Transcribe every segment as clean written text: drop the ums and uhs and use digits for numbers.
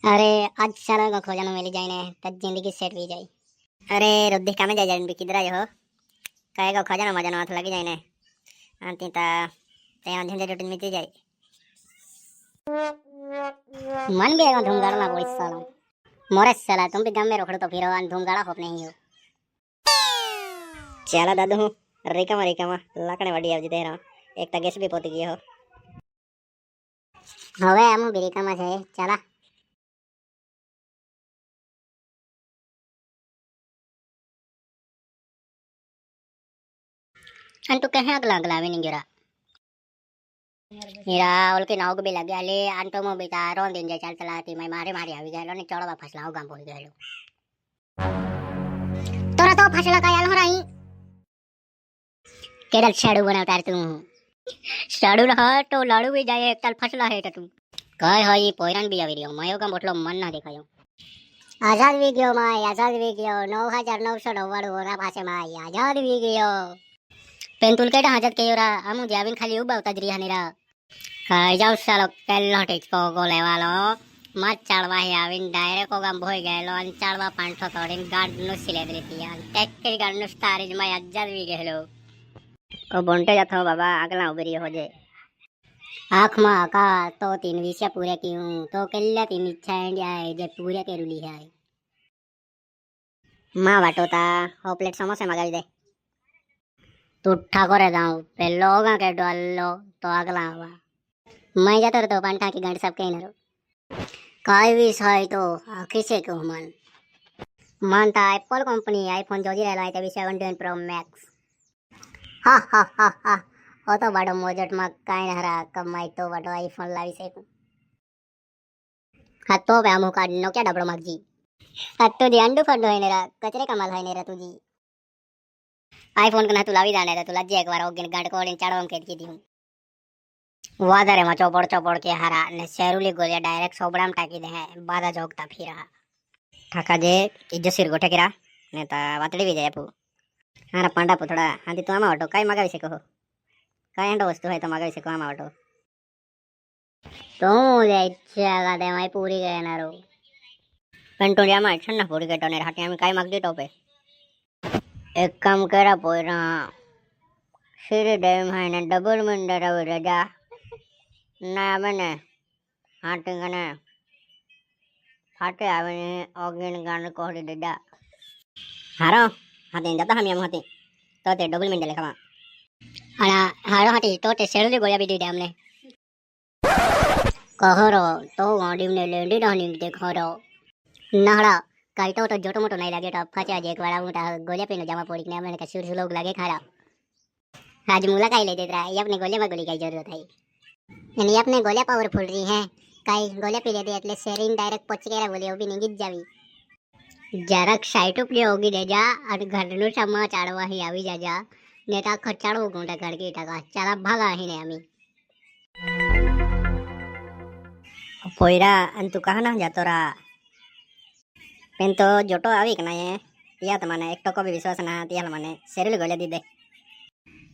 अरे आज साला को खोजन मिली जाए ने तब जिंदगी सेट भी जाए। अरे रुद्धि कामे जाए जान भी किधर आयो हो कहे को खोजन मजा हाथ लगी जाए ने अंति ता ते झंझे रोटी मिटी जाए मन भी आएगा धूमगाड़ा ना कोई साला मोरे साला तुम भी गम में रोकड़ो तो फिर अन धूमगाड़ा होप नहीं हो चला दादू हूँ रिका मा लाकड़े वडी आवजी दे रहा एक ता गैस भी पोती गई हो હવે આમ બિરિકામાં છે ચાલા अंतु कहे अगला अगला भी नहीं गिरा हीरा ओलके नाव को भी लग गया ले अंतो मो बेटा रो दिन जे चल चलाती मैं मारे मारे આવી ગયેલો ને ચડવા ફસલા ગામ પહોંચી ગયેલો તોરા તો ફસલા કા યાલ હરાઈ केडल शाडू बनावता रे तू शाडू रहा तो लाडू भी जाए एक ताल फसला है तू काय है पोयरान भी आवी रियो मायो का मोटलो मन ना देखायो आजाद भी गयो माय आजाद भी गयो 9999 ओरा पासे माय आजाद भी गयो पेंतुल केटा हाजत के योरा आमु जाविन खाली उबावता ज रिया नेरा काय जाऊ सालो पेल्लो टेचको गो लेवालो मत चढ़वा है आविन डायरेक्ट गाम भोई गएलो अन चढ़वा पांठो तोड़ीन गार्ड नु सिले देती यार टेक्के गार्ड नु स्टारेज माय आजाद भी गेलो ओ बोंटे जाथो बाबा अगला उबरी हो जे आँख में आका तो 3 विषय पूरे की हूँ तो कल्ला 3 इच्छा है जे पूरे करूली है माँ वाटोता हो प्लेट समोसे मगावी दे तू ठाकोरे जाऊं पेलो होगा के डोलो तो अगला हुआ मैं जाता तो पंठा की गंड सब कहीं नरो काय भी सही तो किसे को मानता एप्पल कंपनी आईफोन जो जी रहला है 17 प्रो मैक्स हा हा हा हा ओ तो बड़ो मोजट में काई हरा कमाई तो बड़ो आईफोन लावी से हा तो बे अमु का नोकिया डबड़ो मगजी हा तो दी अंडू फंडो है नेरा कचरे कमाल है नेरा तुजी आईफोन कना तू लावी जाने तू लज्जे एक बार ओगिन गांड कोडिन चढ़वम के दी हूं वादरे में चौपड़ के हरा ने शेरुली गोलिया डायरेक्ट सोबड़ाम टाकी दे है बादा जोगता फिरा ठाका जे इज्जो सिर गोठे किरा ने ता वातड़ी भी जाय पू हारा पांडा पुथड़ा हांती तो आमा ऑटो काय मगावी से कहो काय एंडो वस्तु है तो मगावी से को आमा ऑटो तो मुझे इच्छा का दे मैं पूरी गए ना रो पेंटोरिया में छन्ना पूरी के टोने हाटी में काय मगदी टोपे एक काम करा पोरा सिर डेम है ने डबल मंडरा रजा ना बने हाटी कने हाटे आवे ने ओगिन गान कोहड़ी देदा हारो हाते जाता हम यम हाते तो ते डबल मंडले खवा अना हारो हाटी तो ते सेडले गोया भी दे हमने कहरो तो वाडी ने लेंडी रहनी देखरो नहड़ा काई तो जोटो मोटो नहीं लगे तो फचा जे एक वाला मोटा गोले पे न जमा पड़ी ने मैंने का सुर लोग लगे खारा आज मुला काई ले देत रहा ये अपने गोले में गोली की जरूरत है यानी अपने गोले पावरफुल रही है काई गोले पी लेते એટલે શેરિંગ ડાયરેક્ટ પહોંચી ગયા બોલે ઓબી નીગી જ જાવી જરાક સાઈટ ઉપલી હોગી દેજા અને ઘરનું સમા ચાળવા હી આવી જાજા નેતા ખચાડો ગુંડા ઘડકી ટકા ચાલા ભાગા હી ને આમી પોયરા અન તું કહા ના જાતો રા પેન તો જોટો આવી કે ના એ તિયા તમને એક ટકો બી વિશ્વાસ ના તિયા મને શેરલી ગોલે દી દે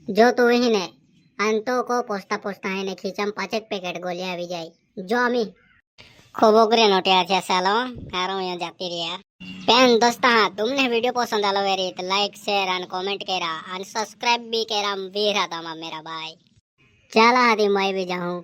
જો તું હી ને अंतो को पोस्ता पोस्ता है ने खींचम 5 पैकेट गोलियां આવી જાય જો અમી खोबोगरे नोटिया छे सालो हारो यहाँ जाती रिया पेन दोस्ता तुमने वीडियो पसंद आलो वेरी तो लाइक शेयर एंड कमेंट करा एंड सब्सक्राइब भी करा वीरा तमा मेरा भाई चला आदि मैं भी जाऊं